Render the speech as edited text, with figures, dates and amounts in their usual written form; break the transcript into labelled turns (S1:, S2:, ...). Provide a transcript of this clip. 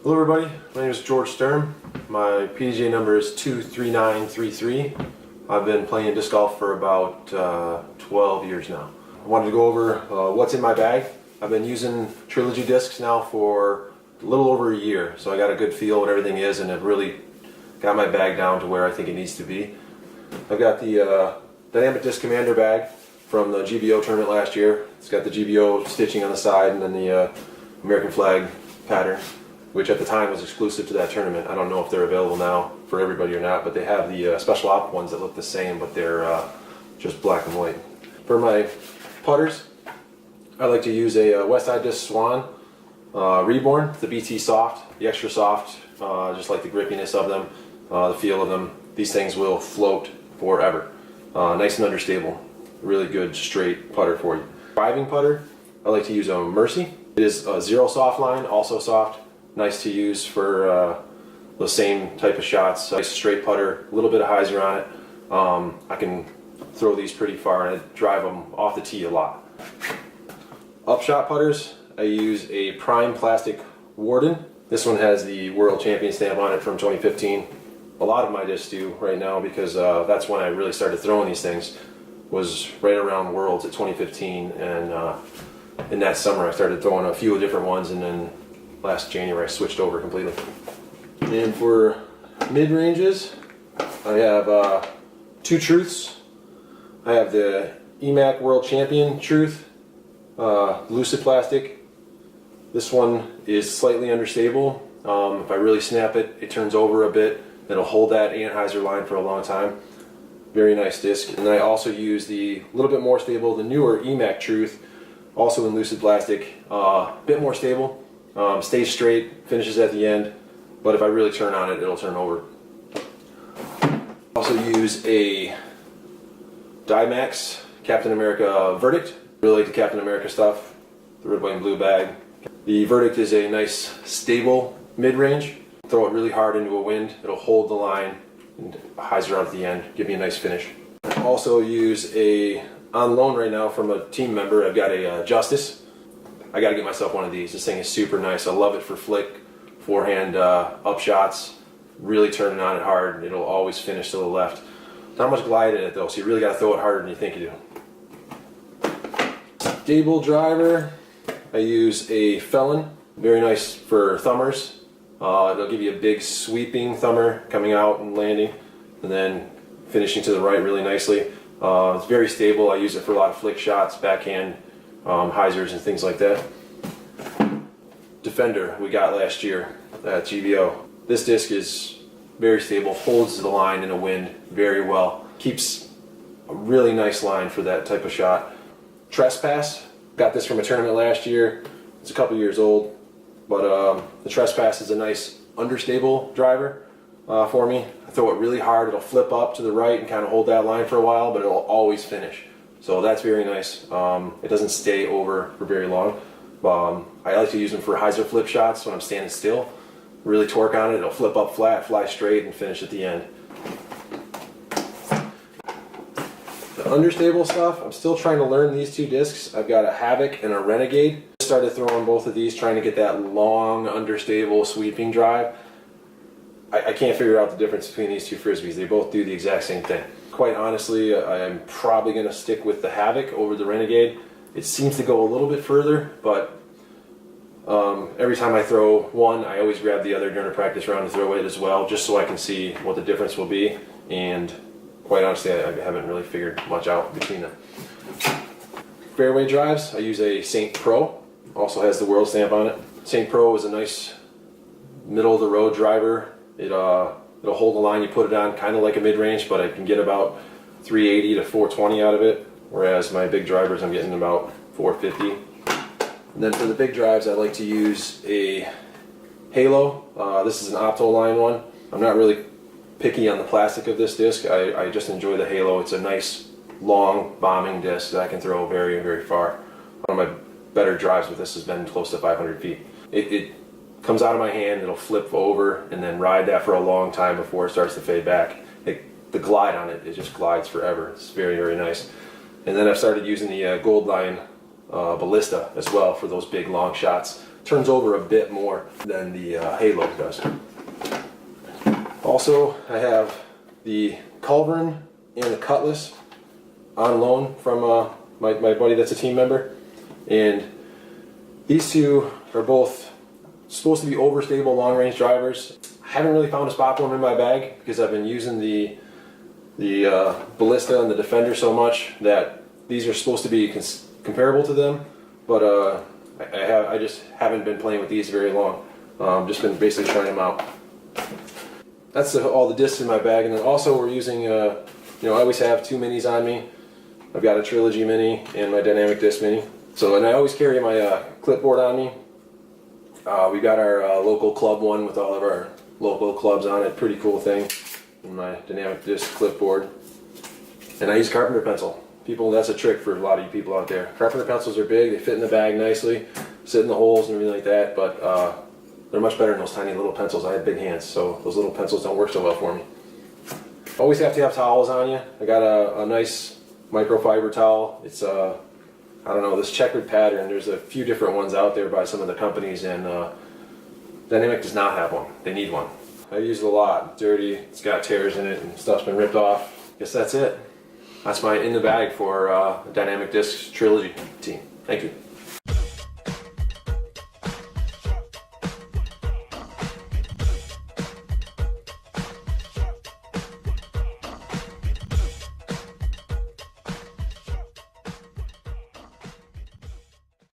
S1: Hello everybody, my name is George Sturm. My PDGA number is 23933. I've been playing disc golf for about 12 years now. I wanted to go over what's in my bag. I've been using Trilogy discs now for a little over a year, so I got a good feel what everything is and have really got my bag down to where I think it needs to be. I've got the Dynamic Disc Commander bag from the GBO tournament last year. It's got the GBO stitching on the side and then the American flag pattern, which at the time was exclusive to that tournament. I don't know if they're available now for everybody or not, but they have the special op ones that look the same, but they're just black and white. For my putters, I like to use a Westside Disc Swan Reborn, the BT Soft, the extra soft, just like the grippiness of them, the feel of them. These things will float forever. Nice and understable, really good straight putter for you. Driving putter, I like to use a Mercy. It is a zero soft line, also soft. Nice to use for the same type of shots. Nice straight putter, a little bit of hyzer on it. I can throw these pretty far and I drive them off the tee a lot. Upshot putters, I use a Prime Plastic Warden. This one has the World Champion stamp on it from 2015. A lot of my discs do right now because that's when I really started throwing these things. Was right around Worlds at 2015, and in that summer I started throwing a few different ones, and then last January I switched over completely. And for mid-ranges, I have two Truths. I have the EMAC World Champion Truth, Lucid Plastic. This one is slightly understable. If I really snap it, it turns over a bit. It'll hold that anhyzer line for a long time. Very nice disc. And then I also use the little bit more stable, the newer EMAC Truth, also in Lucid Plastic. Bit more stable, stays straight, finishes at the end, but if I really turn on it, it'll turn over. Also use a Dymax Captain America Verdict. Really like the Captain America stuff, the red, white, and blue bag. The Verdict is a nice, stable mid-range. Throw it really hard into a wind, it'll hold the line, and hyzer out at the end, give me a nice finish. I also use on loan right now from a team member, I've got a Justice. I gotta get myself one of these. This thing is super nice. I love it for flick, forehand up shots, really turning on it hard, and it'll always finish to the left. Not much glide in it though, so you really gotta throw it harder than you think you do. Stable driver, I use a Felon, very nice for thumbers. It'll give you a big sweeping thumber coming out and landing, and then finishing to the right really nicely. It's very stable. I use it for a lot of flick shots, backhand, hyzers, and things like that. Defender we got last year at GBO. This disc is very stable, holds the line in a wind very well, keeps a really nice line for that type of shot. Trespass, got this from a tournament last year. It's a couple years old. But the Trespass is a nice understable driver for me. I throw it really hard, it'll flip up to the right and kind of hold that line for a while, but it'll always finish. So that's very nice. It doesn't stay over for very long. I like to use them for hyzer flip shots when I'm standing still. Really torque on it, it'll flip up flat, fly straight, and finish at the end. The understable stuff, I'm still trying to learn these two discs. I've got a Havoc and a Renegade. Started throwing both of these, trying to get that long, understable, sweeping drive. I can't figure out the difference between these two Frisbees. They both do the exact same thing. Quite honestly, I'm probably going to stick with the Havoc over the Renegade. It seems to go a little bit further, but every time I throw one, I always grab the other during a practice round to throw it as well, just so I can see what the difference will be. And quite honestly, I haven't really figured much out between them. Fairway drives, I use a Saint Pro. Also has the world stamp on it. Saint Pro is a nice middle of the road driver. It'll hold the line you put it on, kind of like a mid-range, but I can get about 380 to 420 out of it, whereas my big drivers I'm getting about 450. And then for the big drives, I like to use a Halo. This is an Optoline one. I'm not really picky on the plastic of this disc. I just enjoy the Halo. It's a nice long bombing disc that I can throw very, very far. One of my better drives with this has been close to 500 feet. It comes out of my hand, it'll flip over and then ride that for a long time before it starts to fade back. The glide on it just glides forever. It's very, very nice. And then I've started using the Gold Line Ballista as well for those big long shots. turns over a bit more than the Halo does. Also, I have the Culverin and the Cutlass on loan from my buddy that's a team member, and these two are both supposed to be overstable long-range drivers. I haven't really found a spot for them in my bag because I've been using the Ballista and the Defender so much that these are supposed to be comparable to them, but I just haven't been playing with these very long. Just been basically trying them out. That's all the discs in my bag, and then also we're using, I always have two minis on me. I've got a Trilogy mini and my Dynamic Disc mini. So, and I always carry my clipboard on me. We got our local club one with all of our local clubs on it. Pretty cool thing. And my Dynamic Disc clipboard. And I use carpenter pencil. People, that's a trick for a lot of you people out there. Carpenter pencils are big. They fit in the bag nicely, sit in the holes and everything like that. But they're much better than those tiny little pencils. I have big hands, so those little pencils don't work so well for me. Always have to have towels on you. I got a nice microfiber towel. It's I don't know, this checkered pattern. There's a few different ones out there by some of the companies, and Dynamic does not have one. They need one. I use it a lot. It's dirty, it's got tears in it, and stuff's been ripped off. Guess that's it. That's my in the bag for Dynamic Discs Trilogy team. Thank you.